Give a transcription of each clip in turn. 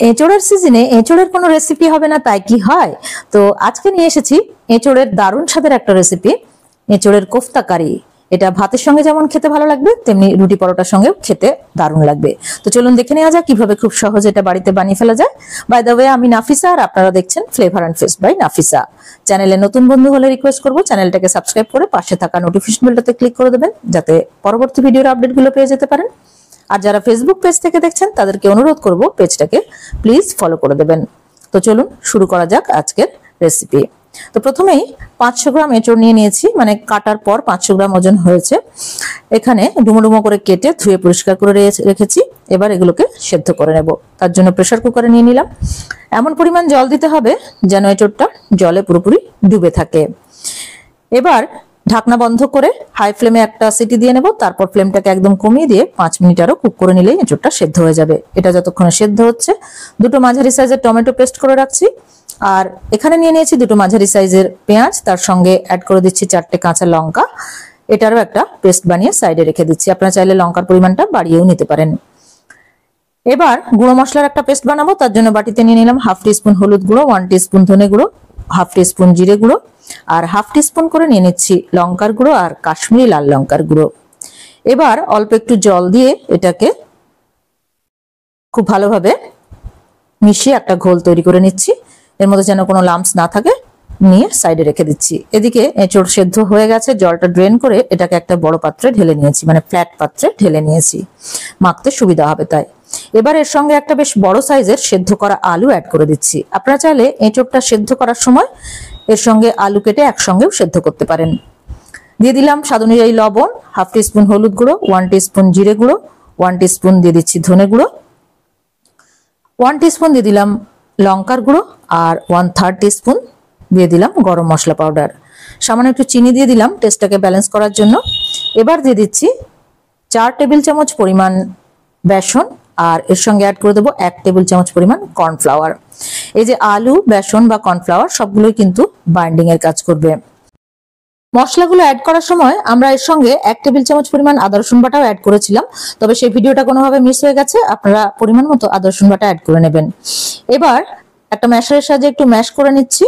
এঁচোড়ের সিজনে এঁচোড়ের কোনো রেসিপি হবে না তাই কি হয়? তো আজকে নিয়ে এসেছি এঁচোড়ের দারুণ স্বাদের একটা রেসিপি, এঁচোড়ের কোফতা কারি। এটা ভাতের সঙ্গে যেমন খেতে ভালো লাগবে, তেমনি রুটি পরোটার সঙ্গেও খেতে দারুণ লাগবে। তো চলুন দেখে নেওয়া যাক কিভাবে খুব সহজে এটা বাড়িতে বানিয়ে ফেলা যায়। বাই দ্য ওয়ে, আমি নাফিসা আর আপনারা দেখছেন flavour and fest by Nafisa. চ্যানেলে নতুন বন্ধু হলে রিকোয়েস্ট করবো চ্যানেলটাকে সাবস্ক্রাইব করে পাশে থাকা নোটিফিকেশন বেলটাতে ক্লিক করে দেবেন, যাতে পরবর্তী ভিডিওর আপডেটগুলো পেয়ে যেতে পারেন। আর যারা ফেসবুক পেজ থেকে দেখছেন তাদেরকে অনুরোধ করব পেজটাকে প্লিজ ফলো করে দেবেন। তো চলুন শুরু করা যাক আজকের রেসিপি। তো প্রথমেই 500 গ্রাম এঁচড় নিয়ে নিয়েছি, মানে কাটার পর 500 গ্রাম ওজন হয়েছে। এখানে ডুমো ডুমো করে কেটে ধুয়ে পরিষ্কার করে রেখেছি। এবার এগুলোকে সেদ্ধ করে নেব। তার জন্য প্রেসার কুকারে নিয়ে নিলাম। এমন পরিমাণ জল দিতে হবে যেন এঁচড়টা জলে পুরোপুরি ডুবে থাকে। এবার ঢাকনা বন্ধ করে হাই ফ্লেমে একটা সিটি দিয়ে নেব। তারপর ফ্লেমটাকে একদম কমিয়ে দিয়ে 5 মিনিট আরো কুক করে নিলেই এঁচড়টা সেদ্ধ হয়ে যাবে। এটা যতক্ষণে সেদ্ধ হচ্ছে, দুটো মাঝারি সাইজের টমেটো পেস্ট করে রাখছি। আর এখানে নিয়ে নিয়েছি দুটো মাঝারি সাইজের পেঁয়াজ, তার সঙ্গে অ্যাড করে দিচ্ছি 4টে কাঁচা লঙ্কা। এটারও একটা পেস্ট বানিয়ে সাইডে রেখে দিচ্ছি। আপনারা চাইলে লঙ্কার পরিমাণটা বাড়িয়েও নিতে পারেন। এবার গুঁড়ো মশলার একটা পেস্ট বানাবো। তার জন্য বাটিতে নিয়ে নিলাম হাফ টিস্পুন হলুদ গুঁড়ো, 1 টিস্পুন ধনে গুঁড়ো, হাফ টিস্পুন জিরে গুঁড়ো, আর হাফ টিস্পুন করে নিয়ে নিচ্ছি লঙ্কার গুঁড়ো আর কাশ্মীরি লাল লঙ্কার গুঁড়ো। এবার অল্প একটু জল দিয়ে এটাকে খুব ভালোভাবে মিশিয়ে একটা ঘোল তৈরি করে নিচ্ছি। এর মধ্যে যেন কোনো লাম্পস না থাকে, নিয়ে সাইডে রেখে দিচ্ছি। এদিকে এঁচড় সেদ্ধ হয়ে গেছে, জলটা ড্রেন করে এটাকে একটা বড় পাত্রে ঢেলে নিয়েছি, মানে ফ্ল্যাট পাত্রে ঢেলে নিয়েছি, মাখতে সুবিধা হবে তাই। এবার এর সঙ্গে একটা বেশ বড় সাইজের সেদ্ধ করা আলু অ্যাড করে দিচ্ছি। আপনারা চাইলে এঁচড়টা সেদ্ধ করার সময় এর সঙ্গে আলু কেটে একসঙ্গেও সেদ্ধ করতে পারেন। দিয়ে দিলাম স্বাদ অনুযায়ী লবণ, হাফ টিস্পুন হলুদ গুঁড়ো, 1 টিস্পুন জিরে গুঁড়ো, 1 টিস্পুন দিয়ে দিচ্ছি ধনে গুঁড়ো, 1 টিস্পুন দিয়ে দিলাম লঙ্কার গুঁড়ো, আর 1/3 টিস্পুন দিয়ে দিলাম গরম মশলা পাউডার। সামান্য একটু চিনি দিয়ে দিলাম টেস্টটাকে ব্যালেন্স করার জন্য। এবার দিয়ে দিচ্ছি 4 টেবিল চামচ পরিমাণ বেসন, আর এর সঙ্গে অ্যাড করে দেবো 1 টেবিল চামচ পরিমাণ কর্নফ্লাওয়ার। এই যে আলু, বেসন বা কর্নফ্লাওয়ার সবগুলোই কিন্তু বাইন্ডিং এর কাজ করবে। মশলাগুলো অ্যাড করার সময় আমরা এর সঙ্গে 1 টেবিল চামচ পরিমাণ আদা রসুন বাটাও অ্যাড করেছিলাম, তবে সেই ভিডিওটা কোনোভাবে মিস হয়ে গেছে। আপনারা পরিমাণ মতো আদা রসুন বাটা অ্যাড করে নেবেন। এবার একটা ম্যাশারের সাহায্যে একটু ম্যাশ করে নিচ্ছি,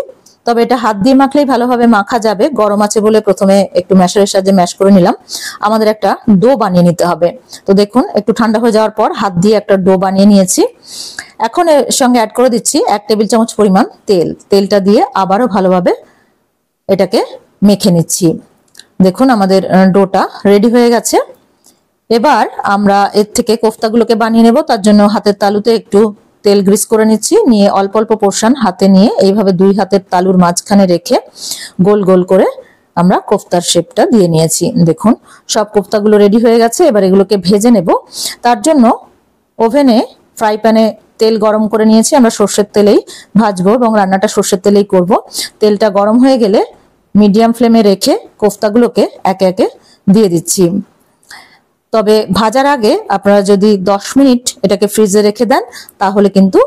তবে এটা হাত দিয়ে মাখলেই ভালোভাবে মাখা যাবে। গরম আছে বলে প্রথমে একটু ম্যাশারের সাহায্যে ম্যাশ করে নিলাম। আমাদের একটা ডো বানিয়ে নিতে হবে। তো দেখুন, একটু ঠান্ডা হয়ে যাওয়ার পর হাত দিয়ে একটা ডো বানিয়ে নিয়েছি। এখন এর সঙ্গে অ্যাড করে দিচ্ছি 1 টেবিল চামচ পরিমাণ তেল। তেলটা দিয়ে আবারও ভালোভাবে এটাকে মেখে নিচ্ছি। দেখুন আমাদের ডোটা রেডি হয়ে গেছে। এবার আমরা এর থেকে কোফতাগুলোকে বানিয়ে নেব। তার জন্য হাতের তালুতে একটু তেল গ্রিস করে নিচ্ছি, নিয়ে অল্প অল্প পোর্শন হাতে নিয়ে এইভাবে 2 হাতের তালুর মাঝখানে রেখে গোল গোল করে আমরা কোফতার শেপটা দিয়ে নিয়েছি। দেখুন সব কোফতাগুলো রেডি হয়ে গেছে। এবার এগুলোকে ভেজে নেব। তার জন্য ওভেনে ফ্রাই প্যানে তেল গরম করে নিয়েছি। আমরা সর্ষের তেলেই ভাজবো এবং রান্নাটা সর্ষের তেলেই করব। তেলটা গরম হয়ে গেলে মিডিয়াম ফ্লেমে রেখে কোফতাগুলোকে একে একে দিয়ে দিচ্ছি। তবে ভাজার আগে আপনারা যদি 10 মিনিট এটাকে ফ্রিজে রেখে দেন তাহলে কিন্তু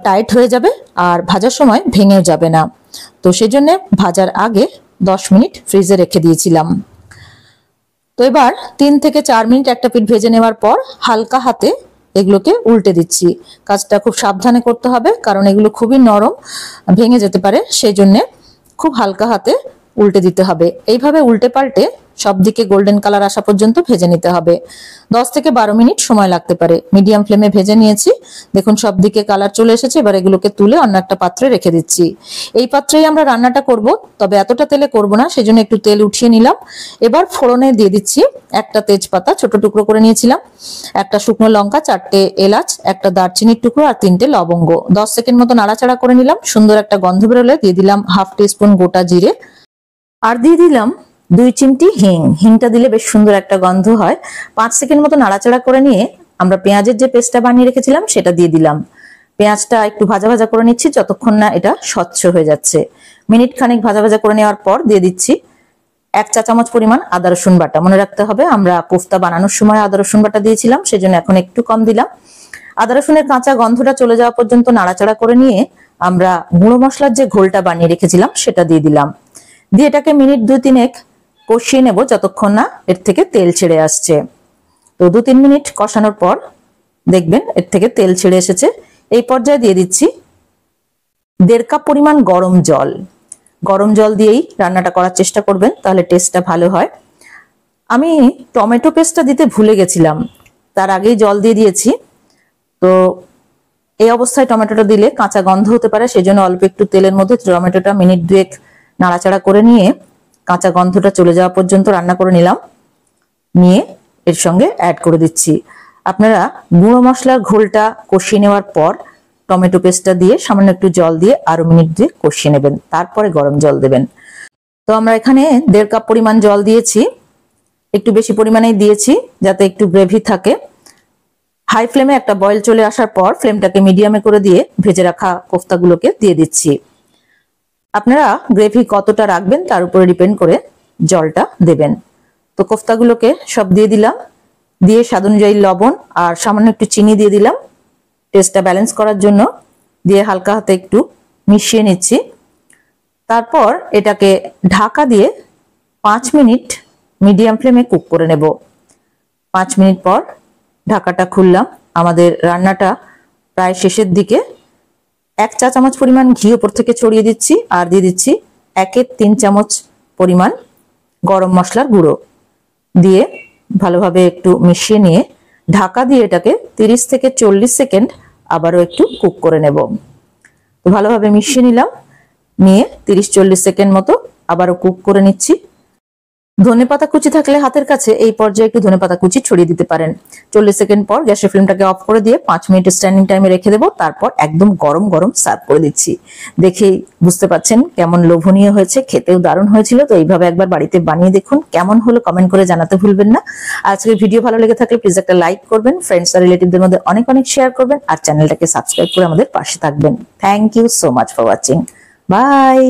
টাইট হয়ে যাবে আর ভাজার সময় ভেঙেও যাবে না। তো সেই জন্য ভাজার আগে 10 মিনিট ফ্রিজে রেখে দিয়েছিলাম। তো এবার 3 থেকে 4 মিনিট একটা পিঠ ভেজে নেওয়ার পর হালকা হাতে এগুলোকে উল্টে দিচ্ছি। কাজটা খুব সাবধানে করতে হবে, কারণ এগুলো খুবই নরম, ভেঙে যেতে পারে। সেই জন্য খুব হালকা হাতে উল্টে দিতে হবে। এইভাবে উল্টে পাল্টে সব দিকে গোল্ডেন কালার আসা পর্যন্ত ভেজে নিতে হবে। 10 থেকে 12 মিনিট সময় লাগতে পারে। মিডিয়াম ফ্লেমে ভেজে নিয়েছি। দেখুন সব দিকে কালার চলে এসেছে। এবার এগুলোকে তুলে অন্য একটা পাত্রে রেখে দিচ্ছি। এই পাত্রেই আমরা রান্নাটা করব, তবে এতটা তেলে করব না, সেজন্য একটু তেল উঠিয়ে নিলাম। এবার ফোড়নে দিয়ে দিচ্ছি একটা তেজপাতা ছোট টুকরো করে নিয়েছিলাম, একটা শুকনো লঙ্কা, 4টে এলাচ, একটা দারচিনির টুকরো আর 3টে লবঙ্গ। 10 সেকেন্ড মতো নাড়াচাড়া করে নিলাম। সুন্দর একটা গন্ধ বেরোলে দিয়ে দিলাম হাফ টিস্পুন গোটা জিরে, আর দিয়ে দিলাম 2 চিমটি হিং। হিংটা দিলে বেশ সুন্দর একটা গন্ধ হয়। 5 সেকেন্ড মতো নাড়াচাড়া করে নিয়ে আমরা পেঁয়াজের যে পেস্টটা বানিয়ে রেখেছিলাম সেটা দিয়ে দিলাম। পেঁয়াজটা একটু ভাজা ভাজা করে নিচ্ছি যতক্ষণ না এটা স্বচ্ছ হয়ে যাচ্ছে। মিনিট খানেক ভাজা ভাজা করে নেওয়ার পর দিয়ে দিচ্ছি 1 চা চামচ পরিমাণ আদা রসুন বাটা। মনে রাখতে হবে আমরা কোফতা বানানোর সময় আদা রসুন বাটা দিয়েছিলাম, সেজন্য এখন একটু কম দিলাম। আদা রসুনের কাঁচা গন্ধটা চলে যাওয়া পর্যন্ত নাড়াচাড়া করে নিয়ে আমরা গুঁড়ো মশলার যে ঘোলটা বানিয়ে রেখেছিলাম সেটা দিয়ে দিলাম। দিয়ে এটাকে মিনিট 2-3 কষিয়ে নেব যতক্ষণ না এর থেকে তেল ছেড়ে আসছে। তো 2-3 মিনিট কষানোর পর দেখবেন এর থেকে তেল ছেড়ে এসেছে। এই পর্যায়ে দিয়ে দিচ্ছি 1.5 কাপ পরিমাণ গরম জল। গরম জল দিয়েই রান্নাটা করার চেষ্টা করবেন, তাহলে টেস্টটা ভালো হয়। আমি টমেটো পেস্টটা দিতে ভুলে গেছিলাম, তার আগেই জল দিয়ে দিয়েছি। তো এই অবস্থায় টমেটোটা দিলে কাঁচা গন্ধ হতে পারে, সেজন্য অল্প একটু তেলের মধ্যে টমেটোটা মিনিট 2 নাড়াচাড়া করে নিয়ে কাঁচা গন্ধটা চলে যাওয়া পর্যন্ত রান্না করে নিলাম। নিয়ে এর সঙ্গে অ্যাড করে দিচ্ছি। আপনারা গুঁড়ো মশলার ঘোলটা কষিয়ে নেওয়ার পর টমেটো পেস্টটা দিয়ে সামান্য একটু জল দিয়ে আরো মিনিট 2 কষিয়ে নেবেন, তারপরে গরম জল দেবেন। তো আমরা এখানে 1.5 কাপ পরিমাণ জল দিয়েছি, একটু বেশি পরিমাণেই দিয়েছি যাতে একটু গ্রেভি থাকে। হাই ফ্লেমে একটা বয়েল চলে আসার পর ফ্লেমটাকে মিডিয়ামে করে দিয়ে ভেজে রাখা কোফতাগুলোকে দিয়ে দিচ্ছি। আপনারা গ্রেভি কতটা রাখবেন তার উপরে ডিপেন্ড করে জলটা দেবেন। তো কোফতাগুলোকে সব দিয়ে দিলাম, দিয়ে স্বাদ অনুযায়ী লবণ আর সামান্য একটু চিনি দিয়ে দিলাম টেস্টটা ব্যালেন্স করার জন্য, দিয়ে হালকা হাতে একটু মিশিয়ে নিচ্ছি। তারপর এটাকে ঢাকা দিয়ে 5 মিনিট মিডিয়াম ফ্লেমে কুক করে নেব। 5 মিনিট পর ঢাকাটা খুললাম, আমাদের রান্নাটা প্রায় শেষের দিকে। 1 চা চামচ পরিমাণ ঘি উপর থেকে ছড়িয়ে দিচ্ছি আর দিয়ে দিচ্ছি 1-3 চামচ পরিমাণ গরম মশলার গুঁড়ো দিয়ে ভালোভাবে একটু মিশিয়ে নিয়ে ঢাকা দিয়ে এটাকে 30 থেকে 40 সেকেন্ড আবারও একটু কুক করে নেব। তো ভালোভাবে মিশিয়ে নিলাম, নিয়ে 30-40 সেকেন্ড মতো আবারও কুক করে নিচ্ছি। ধনেপাতা কুচি থাকলে হাতের কাছে এই পর্যায়ে একটু ধনেপাতা কুচি ছড়িয়ে দিতে পারেন। 40 সেকেন্ড পর গ্যাসের ফ্লেমটাকে অফ করে দিয়ে 5 মিনিট স্ট্যান্ডিং টাইমে রেখে দেবো। তারপর একদম গরম গরম সার্ভ করে দিচ্ছি। দেখেই বুঝতে পারছেন কেমন লোভনীয় হয়েছে, খেতেও দারুণ হয়েছিল। তো এইভাবে একবার বাড়িতে বানিয়ে দেখুন, কেমন হলো কমেন্ট করে জানাতে ভুলবেন না। আজকের ভিডিও ভালো লেগে থাকলে প্লিজ একটা লাইক করবেন, ফ্রেন্ডস আর রিলেটিভদের মধ্যে অনেক অনেক শেয়ার করবেন আর চ্যানেলটাকে সাবস্ক্রাইব করে আমাদের পাশে থাকবেন। Thank you so much for watching. By.